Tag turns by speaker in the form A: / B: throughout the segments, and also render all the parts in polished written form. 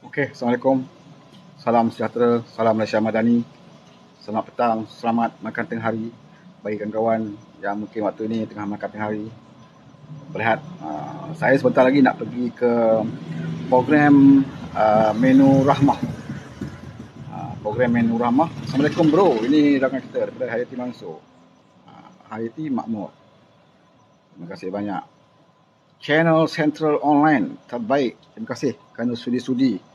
A: Okey, Assalamualaikum. Salam sejahtera, salam Malaysia Madani. Selamat petang, selamat makan tengah hari bagi kawan-kawan yang mungkin waktu ini tengah makan tengah hari. Berehat. Saya sebentar lagi nak pergi ke program Menu Rahmah. Program Menu Rahmah. Assalamualaikum bro, ini rakan kita daripada Hayati Mansur. Hayati Makmur. Terima kasih banyak. Channel Central Online terbaik. Terima kasih kerana sudi-sudi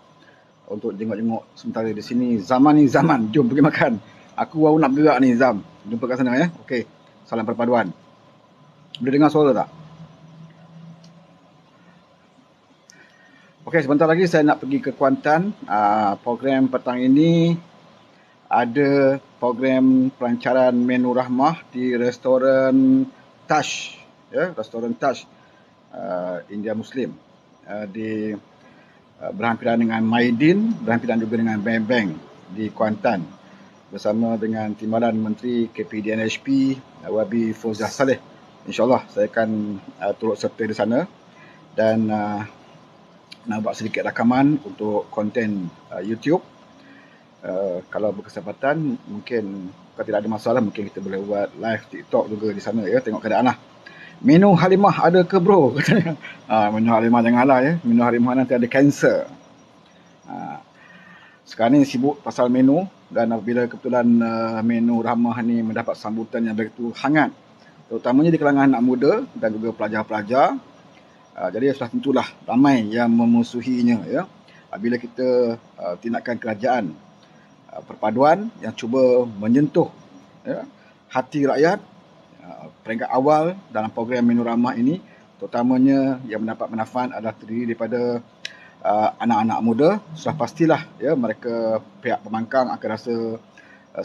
A: untuk jenguk-jenguk sementara di sini. Zaman ni zaman, jom pergi makan. Aku baru nak gerak ni Zam. Jumpa kat sana ya. Okey. Salam perpaduan. Boleh dengar suara tak? Okey, sebentar lagi saya nak pergi ke Kuantan. Program petang ini ada program pelancaran menu rahmah di restoran Taj, ya, restoran Taj India Muslim di berhampiran dengan Maidin, berhampiran juga dengan Bang Bang di Kuantan bersama dengan Timbalan Menteri KPDNHP Wabi Fauzah Saleh. InsyaAllah saya akan turut serta di sana dan nak buat sedikit rakaman untuk konten YouTube. Kalau berkesempatan, mungkin kalau tidak ada masalah, mungkin kita boleh buat live TikTok juga di sana ya, tengok keadaan lah. Menu Halimah ada ke bro? Katanya. Menu Halimah janganlah ya. Menu Halimah nanti ada kanser. Sekarang ni sibuk pasal menu dan apabila kebetulan menu Rahmah ni mendapat sambutan yang begitu hangat, terutamanya di kalangan anak muda dan juga pelajar-pelajar. Jadi sudah tentulah ramai yang memusuhinya ya. Bila kita tindakan kerajaan perpaduan yang cuba menyentuh ya, hati rakyat, peringkat awal dalam program Menu Rahmah ini, terutamanya yang mendapat manfaat adalah terdiri daripada anak-anak muda. Sudah pastilah ya, mereka pihak pembangkang akan rasa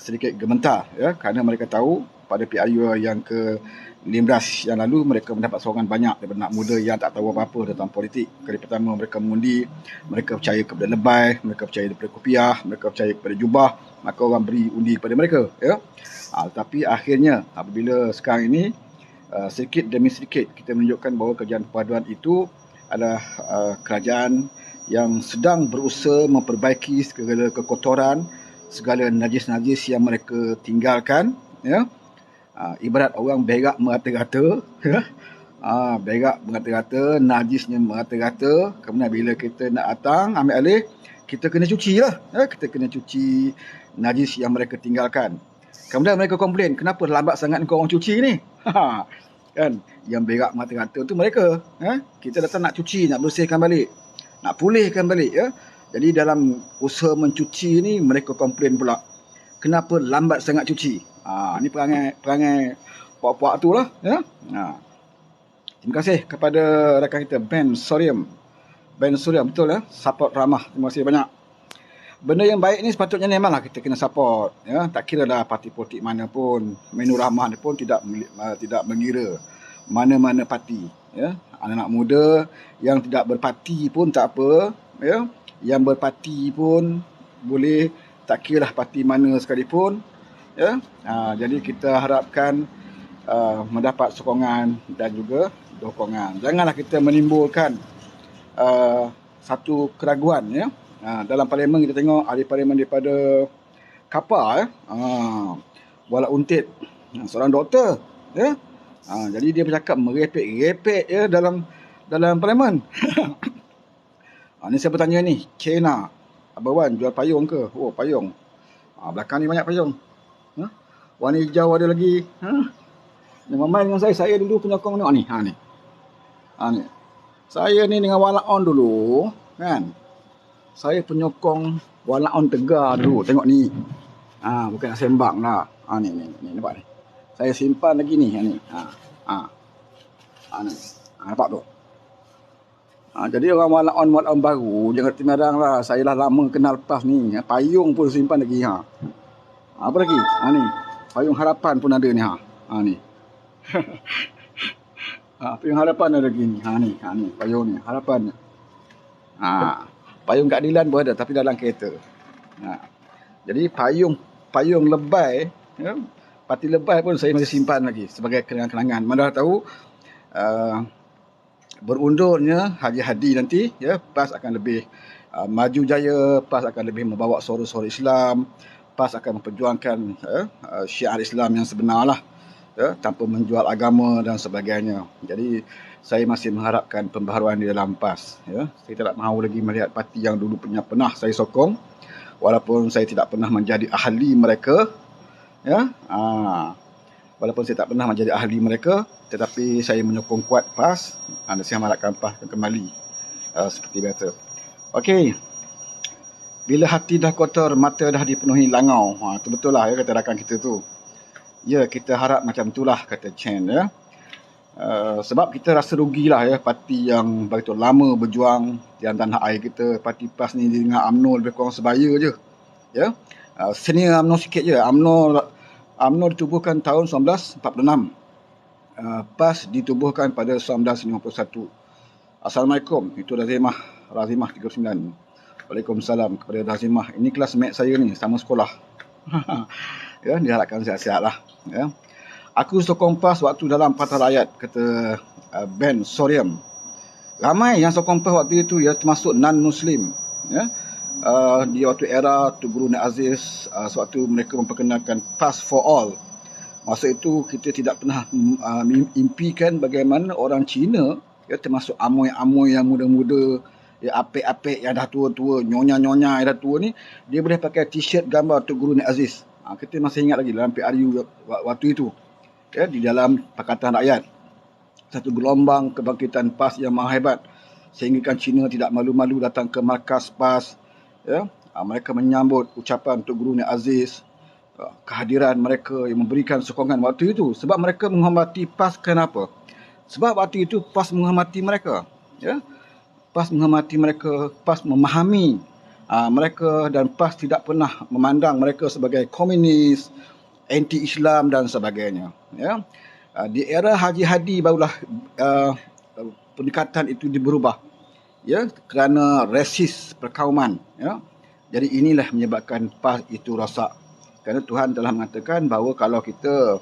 A: sedikit gementar ya, kerana mereka tahu pada PRU yang ke-15 yang lalu mereka mendapat sokongan banyak daripada anak muda yang tak tahu apa-apa tentang politik. Kali pertama mereka mengundi, mereka percaya kepada lebay, mereka percaya kepada kopiah, mereka percaya kepada jubah, maka orang beri undi kepada mereka ya. Tapi akhirnya apabila sekarang ini sedikit demi sedikit kita menunjukkan bahawa kerajaan perpaduan itu adalah kerajaan yang sedang berusaha memperbaiki segala kekotoran, segala najis-najis yang mereka tinggalkan ya. Ibarat orang berak merata-rata ya. Berak merata-rata, najisnya merata-rata, kemudian bila kita nak datang ambil alih, kita kena cuci lah ya. Kita kena cuci najis yang mereka tinggalkan. Kemudian mereka komplain, kenapa lambat sangat kau orang cuci ni? Kan, yang berak merata-rata tu mereka ya. Kita datang nak cuci, nak bersihkan balik, nak pulihkan balik ya. Jadi dalam usaha mencuci ni mereka komplain pula, kenapa lambat sangat cuci. Ni perangai puak-puak tu lah ya. Terima kasih kepada rakan kita Ben Suriam. Ben Suriam betul ya, support ramah. Terima kasih banyak. Benda yang baik ni sepatutnya memanglah kita kena support ya. Tak kira dah parti politik mana pun, Menu Rahmah ni pun tidak mengira mana-mana parti ya. Anak-anak muda yang tidak berparti pun tak apa ya. Yang berparti pun boleh, tak kira lah parti mana sekalipun ya. Jadi kita harapkan mendapat sokongan dan juga dokongan. Janganlah kita menimbulkan satu keraguan ya. Dalam parlimen kita tengok ahli parlimen daripada Kapar ya. Wala Untit, seorang doktor ya. Jadi dia bercakap merepek-repek ya dalam parlimen. Ni saya bertanya ni, China, Abang Wan jual payung ke? Oh, payung. Belakang ni banyak payung. Warna hijau ada lagi. Yang main dengan saya dulu penyokong ni. Ni. Ni. Saya ni dengan Wala On dulu, kan. Saya penyokong Wala On Tegar dulu. Tengok ni. Bukan nak sembang lah. Ni nampak ni. Saya simpan lagi ni. Ni. Ni. Nampak tu. Jadi orang Wala On baru jangan timarang lah. Saya lah lama kenal lepas ni. Payung pun simpan lagi. Apa lagi? Ni. Payung Harapan pun ada ni. Ni. Payung Harapan ada lagi ni. Ni payung ni Harapan. Payung keadilan pun ada tapi dalam kereta. Jadi payung lebay ya, parti lebay pun saya masih simpan lagi sebagai kenangan-kenangan. Mana tahu berundurnya Haji Hadi nanti, ya, PAS akan lebih maju jaya, PAS akan lebih membawa suara-suara Islam, PAS akan memperjuangkan syiar Islam yang sebenar lah, ya, tanpa menjual agama dan sebagainya. Jadi saya masih mengharapkan pembaharuan di dalam PAS. Ya. Saya tidak mahu lagi melihat parti yang dulu pernah saya sokong, walaupun saya tidak pernah menjadi ahli mereka. Ya. Walaupun saya tak pernah menjadi ahli mereka, tetapi saya menyokong kuat PAS dan saya mengharapkan PAS akan kembali seperti biasa. Okey. Bila hati dah kotor, mata dah dipenuhi langau. Itu betul lah, ya, kata rakan kita tu. Ya, kita harap macam itulah, kata Chen, ya. Sebab kita rasa rugilah, ya, parti yang begitu lama berjuang di tanah air kita. Parti PAS ni dengan UMNO lebih kurang sebaya je, ya. Senior UMNO sikit je. UMNO ditubuhkan tahun 1946. PAS ditubuhkan pada 1951. Assalamualaikum, itu Razimah 39. Waalaikumsalam kepada Razimah. Ini kelas mat saya ni, sama sekolah. Ya, diharapkan sihat-sihat lah, ya. Aku sokong PAS waktu dalam Patah Rakyat, kata Ben Soriam. Ramai yang sokong PAS waktu itu, ya, termasuk non-Muslim, ya. Di waktu era Tun Guru Nek Aziz, sewaktu mereka memperkenalkan PAS for All. Masa itu kita tidak pernah impikan bagaimana orang Cina, ya, termasuk amoy-amoy yang muda-muda, ya, apek-apek yang dah tua-tua, nyonya-nyonya yang dah tua ni, dia boleh pakai t-shirt gambar Tun Guru Nek Aziz. Kita masih ingat lagi dalam PRU waktu itu, ya, di dalam Pakatan Rakyat. Satu gelombang kebangkitan PAS yang maha hebat, sehingga Cina tidak malu-malu datang ke markas PAS, ya. Mereka menyambut ucapan Tun Guru Nek Aziz, kehadiran mereka yang memberikan sokongan waktu itu, sebab mereka menghormati PAS. Kenapa? Sebab waktu itu PAS menghormati mereka, ya. PAS menghormati mereka, PAS memahami mereka, dan PAS tidak pernah memandang mereka sebagai komunis, anti-Islam dan sebagainya, ya. Di era Haji Hadi barulah pendekatan itu berubah, ya, kerana resis perkauman, ya. Jadi inilah menyebabkan PAS itu rosak. Kerana Tuhan telah mengatakan bahawa kalau kita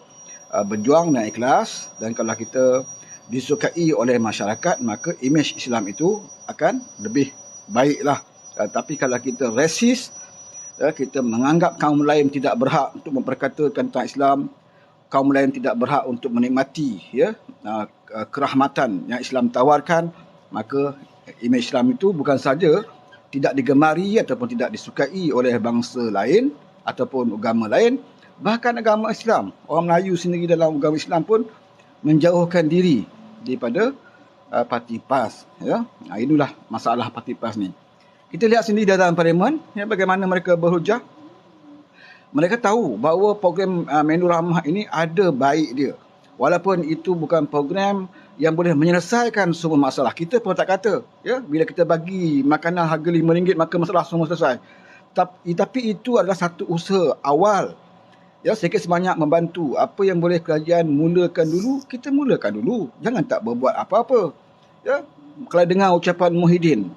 A: berjuang dan ikhlas, dan kalau kita disukai oleh masyarakat, maka imej Islam itu akan lebih baiklah. Tapi kalau kita resis, kita menganggap kaum lain tidak berhak untuk memperkatakan tentang Islam, kaum lain tidak berhak untuk menikmati, ya, kerahmatan yang Islam tawarkan, maka imej Islam itu bukan saja tidak digemari ataupun tidak disukai oleh bangsa lain ataupun agama lain, bahkan agama Islam. Orang Melayu sendiri dalam agama Islam pun menjauhkan diri daripada parti PAS, ya. Inilah masalah parti PAS ni. Kita lihat sendiri dalam parlimen, ya, bagaimana mereka berhujah. Mereka tahu bahawa program Menu Rahmah ini ada baik dia. Walaupun itu bukan program yang boleh menyelesaikan semua masalah. Kita pun tak kata, ya, bila kita bagi makanan harga RM5 maka masalah semua selesai. Tapi itu adalah satu usaha awal, ya, sedikit sebanyak membantu. Apa yang boleh kerajaan mulakan dulu, kita mulakan dulu. Jangan tak berbuat apa-apa, ya. Kalau dengar ucapan Muhyiddin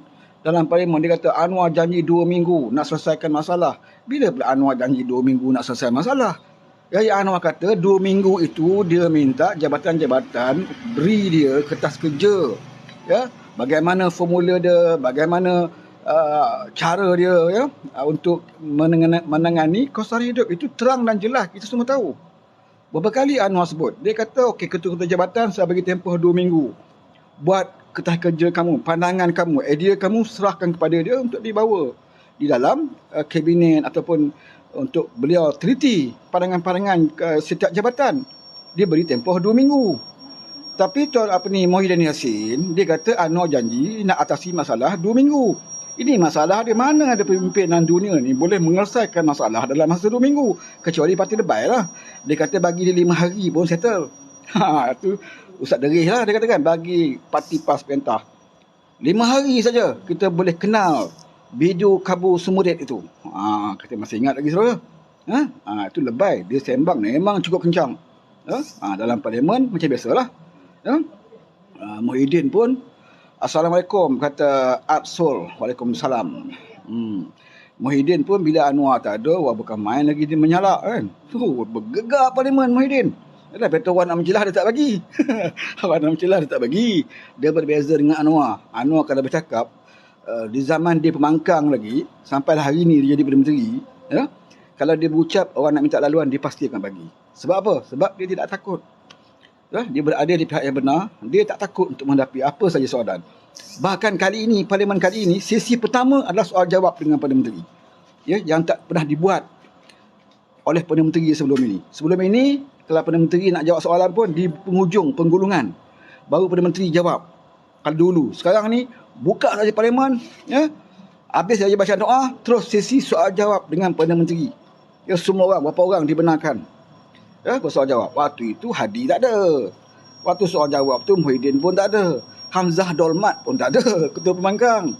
A: dalam parlimen, dia kata Anwar janji 2 minggu nak selesaikan masalah. Bila pula Anwar janji 2 minggu nak selesai masalah? Ya, Anwar kata 2 minggu itu dia minta jabatan-jabatan beri dia kertas kerja, ya, bagaimana formula dia, bagaimana cara dia, ya, untuk menangani kos sara hidup. Itu terang dan jelas, kita semua tahu. Berapa kali Anwar sebut, dia kata okey, ketua-ketua jabatan saya bagi tempoh 2 minggu, buat kertas kerja kamu, pandangan kamu, idea kamu, serahkan kepada dia untuk dibawa di dalam kabinet ataupun untuk beliau teliti pandangan-pandangan setiap jabatan. Dia beri tempoh 2 minggu. Tapi Muhyiddin Yassin, dia kata Anwar janji nak atasi masalah 2 minggu. Ini masalah dia, mana ada pimpinan dunia ni boleh menyelesaikan masalah dalam masa 2 minggu, kecuali parti lebay lah. Dia kata bagi dia 5 hari pun settle. Itu Ustaz Derih lah, dia katakan bagi parti PAS perintah 5 hari saja kita boleh kenal video kabur Semurid itu. Kita masih ingat lagi, saudara. Itu lebay. Dia sembang memang cukup kencang, dalam parlimen macam biasalah, ya. Muhyiddin pun Assalamualaikum, kata Absol. Waalaikumsalam. Muhyiddin pun bila Anwar tak ada, bukan main lagi dia menyalak, kan. Bergegar parlimen Muhyiddin. Yalah, betul Wan Amjilah dia tak bagi. Wan Amjilah dia tak bagi. Dia berbeza dengan Anwar. Anwar kalau bercakap, di zaman dia pemangkang lagi, sampai hari ni dia jadi Perdana Menteri, ya, kalau dia berucap orang nak minta laluan, dia pasti akan bagi. Sebab apa? Sebab dia tidak takut. Ya, dia berada di pihak yang benar, dia tak takut untuk menghadapi apa saja soalan. Bahkan kali ini, parlimen kali ini, sesi pertama adalah soal jawab dengan Perdana Menteri. Ya, yang tak pernah dibuat oleh Perdana Menteri sebelum ini. Sebelum ini, kalau Perdana Menteri nak jawab soalan pun di penghujung penggulungan, baru Perdana Menteri jawab. Kalau dulu, sekarang ni buka saja parlimen, ya, habis saja baca doa, terus sesi soal jawab dengan Perdana Menteri. Ya, semua orang, berapa orang dibenarkan, ya, bersoal jawab. Waktu itu Hadi tak ada. Waktu soal jawab tu Muhyiddin pun tak ada. Hamzah Dolmat pun tak ada, Ketua Pemangkang.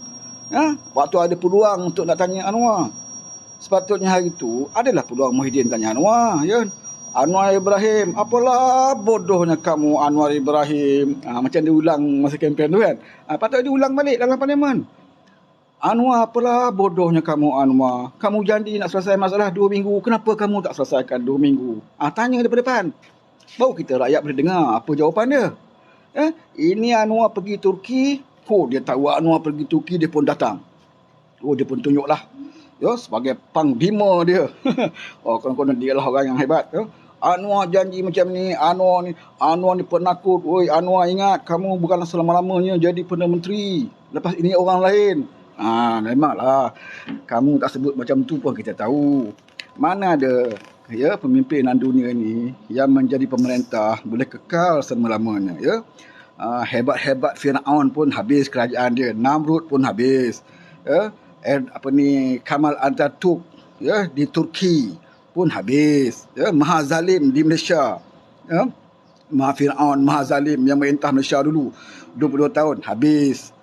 A: Ya, waktu ada peluang untuk nak tanya Anwar, sepatutnya hari itu adalah peluang Muhyiddin tanya Anwar, ya. Anwar Ibrahim, apalah bodohnya kamu Anwar Ibrahim. Macam dia ulang masa kempen tu kan. Patut dia ulang balik dalam parlimen. Anwar, apalah bodohnya kamu Anwar. Kamu janji nak selesai masalah 2 minggu. Kenapa kamu tak selesaikan 2 minggu? Tanya daripada depan. Baru kita rakyat boleh dengar apa jawapan dia. Ini Anwar pergi Turki. Dia tahu Anwar pergi Turki, dia pun datang. Dia pun tunjuklah. Ya, sebagai panglima dia. Konon-konon dia lah orang yang hebat. Ya. Anwar janji macam ni, Anwar ni penakut. Oi, Anwar ingat kamu bukanlah selama-lamanya jadi Perdana Menteri. Lepas ini orang lain. Memanglah. Kamu tak sebut macam tu pun kita tahu. Mana ada, ya, pemimpinan dunia ni yang menjadi pemerintah boleh kekal selama-lamanya, ya. Hebat-hebat Firaun pun habis kerajaan dia. Namrud pun habis. Ya. Kamal Atatürk, ya, di Turki pun habis, ya. Maha zalim di Malaysia, ya. Maha Firaun, Maha zalim yang merintah Malaysia dulu 22 tahun habis.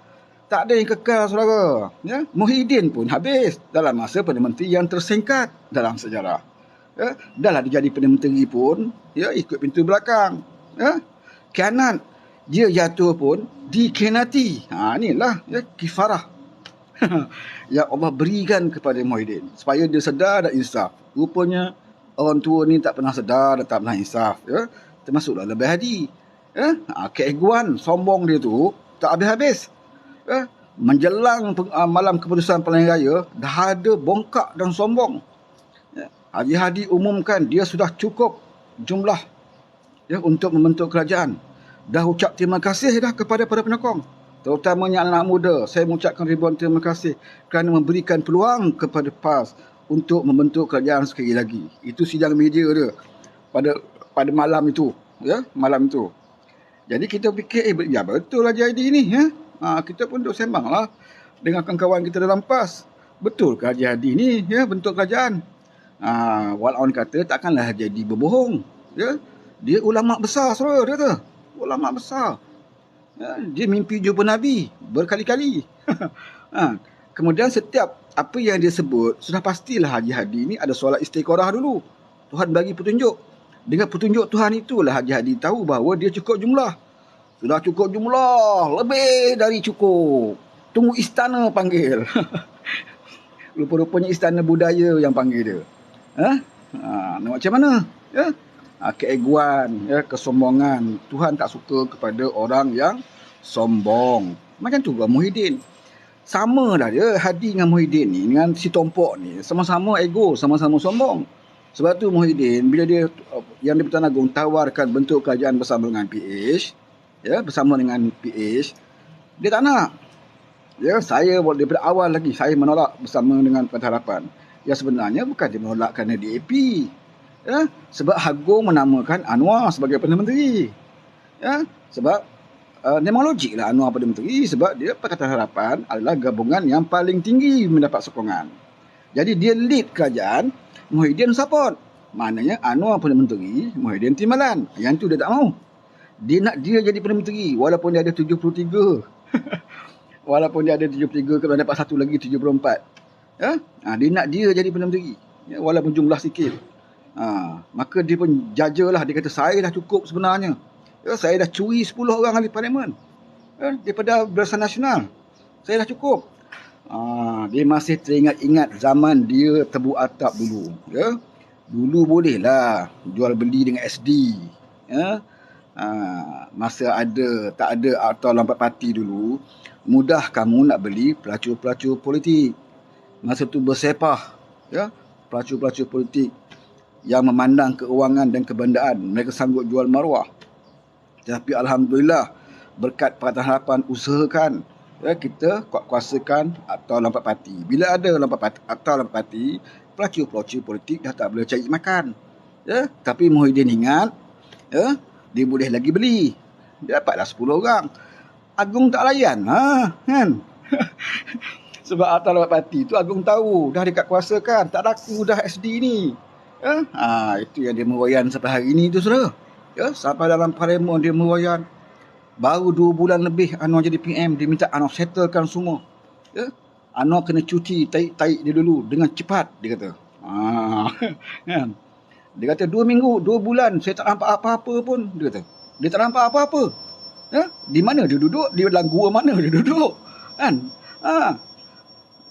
A: Tak ada yang kekal, saudara, ya. Muhyiddin pun habis dalam masa Perdana Menteri yang tersingkat dalam sejarah, ya. Dahlah dia jadi Perdana Menteri pun, ya, ikut pintu belakang, ya. Khianat, dia jatuh pun dikhianati. Inilah, ya, kifarah yang Allah berikan kepada Muhyiddin supaya dia sedar dan insaf. Rupanya orang tua ni tak pernah sedar dan tak pernah insaf, ya. Termasuklah lebih Hadi, ya. Keegoan sombong dia tu tak habis-habis, ya. Menjelang malam keputusan pilihan raya dah ada bongkak dan sombong, ya. Haji Hadi umumkan dia sudah cukup jumlah, ya, untuk membentuk kerajaan. Dah ucap terima kasih dah kepada para penyokong, terutamanya anak muda. Saya mengucapkan ribuan terima kasih kerana memberikan peluang kepada PAS untuk membentuk kerajaan sekali lagi. Itu sidang media dia pada malam itu, ya, malam itu. Jadi kita fikir, ya betul Haji Hadi ni, ya. Kita pun duk sembang lah dengan kawan-kawan kita dalam PAS. Betul ke Haji Hadi ni, ya, bentuk kerajaan? Walaupun kata takkanlah Haji Hadi berbohong, ya. Dia ulama besar, saudara, dia tu. Ulama besar. Ya, dia mimpi jumpa Nabi berkali-kali. Kemudian setiap apa yang dia sebut, sudah pastilah Haji Hadi ni ada solat istiqorah dulu. Tuhan bagi petunjuk. Dengan petunjuk Tuhan itulah Haji Hadi tahu bahawa dia cukup jumlah. Sudah cukup jumlah, lebih dari cukup. Tunggu istana panggil. Rupa-rupanya istana budaya yang panggil dia. Nak macam mana? Ya? Keegoan, ya, kesombongan. Tuhan tak suka kepada orang yang sombong. Macam tu juga Muhyiddin. Sama dah dia, Hadi dengan Muhyiddin ni, dengan si Tompok ni, sama-sama ego, sama-sama sombong. Sebab tu Muhyiddin, bila dia, yang di-Pertuan Agong tawarkan bentuk kerajaan bersama dengan PH, ya, bersama dengan PH, dia tak nak. Ya, saya daripada awal lagi, saya menolak bersama dengan Parti Harapan. Ya, sebenarnya bukan dia menolak kerana DAP. Ya, sebab Agong menamakan Anwar sebagai Perdana Menteri. Ya, sebab memang logik lah Anwar Perdana Menteri, sebab dia Pakatan Harapan adalah gabungan yang paling tinggi mendapat sokongan. Jadi dia lead kerajaan, Muhyiddin support. Maknanya Anwar Perdana Menteri, Muhyiddin timbalan. Yang tu dia tak mau. Dia nak dia jadi Perdana Menteri walaupun dia ada 73. Walaupun dia ada 73, kalau dapat satu lagi 74. Ya? Dia nak dia jadi Perdana Menteri. Ya, walaupun jumlah sikit. Maka dia pun jajalah, dia kata saya dah cukup sebenarnya. Ya, saya dah curi 10 orang ahli parlimen, ya, daripada Barisan Nasional. Saya dah cukup. Dia masih teringat-ingat zaman dia tebu atap dulu. Ya. Dulu bolehlah jual beli dengan SD. Ya. Masa tak ada akta lambat parti dulu, mudah kamu nak beli pelacur-pelacur politik. Masa tu bersepah, ya, pelacur-pelacur politik yang memandang keuangan dan kebendaan. Mereka sanggup jual maruah. Tapi Alhamdulillah, berkat Pakatan Harapan usahakan, ya, kita kuasakan akta lambat parti. Bila ada akta lambat parti, pelacur-pelacur politik dah tak boleh cari makan. Ya, tapi Muhyiddin ingat, ya, dia boleh lagi beli. Dia dapatlah 10 orang. Agung tak layan. Kan? Sebab akta lambat parti tu Agung tahu. Dah dekat kuasa kan. Tak laku dah SD ni. Ya? Itu yang dia meroyan sampai hari ni tu, saudara. Ya? Sampai dalam parlimen dia meroyan. Baru 2 bulan lebih Anwar jadi PM. Dia minta Anwar settlekan semua. Ya? Anwar kena cuci taik dia dulu. Dengan cepat, dia kata. Kan? Dia kata 2 minggu, 2 bulan saya tak nampak apa-apa pun. Dia kata. Dia tak nampak apa-apa. Ya? Di mana dia duduk? Di dalam gua mana dia duduk? Kan?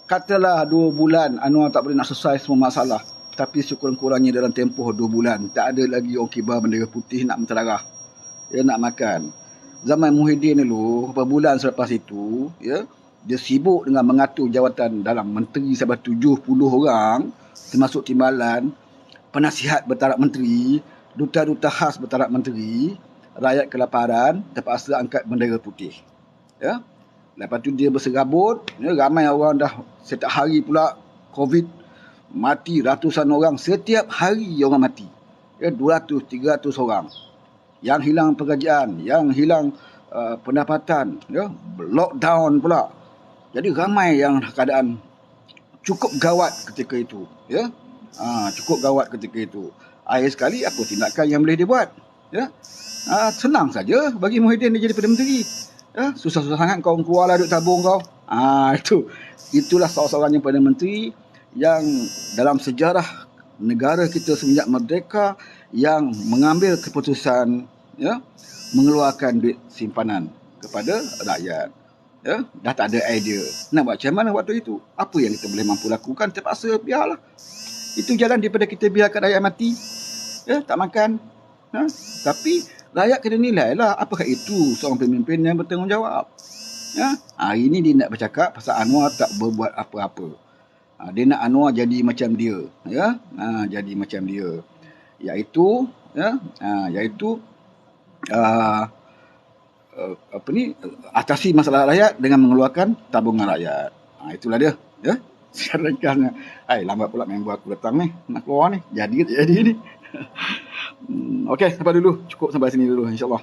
A: Katalah 2 bulan Anwar tak boleh nak selesai semua masalah. Tapi sekurang-kurangnya dalam tempoh 2 bulan. Tak ada lagi orang kibar bendera putih nak menterarah. Ya, nak makan. Zaman Muhyiddin dulu, beberapa bulan selepas itu, ya, dia sibuk dengan mengatur jawatan dalam menteri sampai 70 orang. Termasuk timbalan, penasihat bertaraf menteri, duta-duta khas bertaraf menteri, rakyat kelaparan, terpaksa angkat bendera putih. Ya. Lepas tu dia berserabut, ya, ramai orang dah setiap hari pula COVID, mati ratusan orang, setiap hari orang mati. Ya, 200, 300 orang. Yang hilang pekerjaan, yang hilang pendapatan, ya, lockdown pula. Jadi ramai yang keadaan cukup gawat ketika itu, ya. Cukup gawat ketika itu. Akhir sekali apa tindakan yang boleh dia buat? Ya. Senang saja bagi Muhyiddin dia jadi Perdana Menteri. Ya, susah-susah sangat kau keluarlah duit tabung kau. Itulah seorang-seorang yang Perdana Menteri yang dalam sejarah negara kita semenjak merdeka yang mengambil keputusan, ya, mengeluarkan duit simpanan kepada rakyat. Ya, dah tak ada idea nak buat macam mana waktu itu. Apa yang kita boleh mampu lakukan, terpaksa biarlah. Itu jalan daripada kita biarkan rakyat mati. Ya, tak makan. Tapi rakyat kena nilai lah apakah itu seorang pemimpin yang bertanggungjawab. Ya, hari ini dia nak bercakap pasal Anwar tak berbuat apa-apa. Dia nak Anwar jadi macam dia. Ya, jadi macam dia. Iaitu, ya, atasi masalah rakyat dengan mengeluarkan tabungan rakyat. Itulah dia. Ya. Secara ringkasnya. Lambat pula member aku datang ni. Nak keluar ni. Jadi ni. Okey, sampai dulu. Cukup sampai sini dulu, insyaAllah.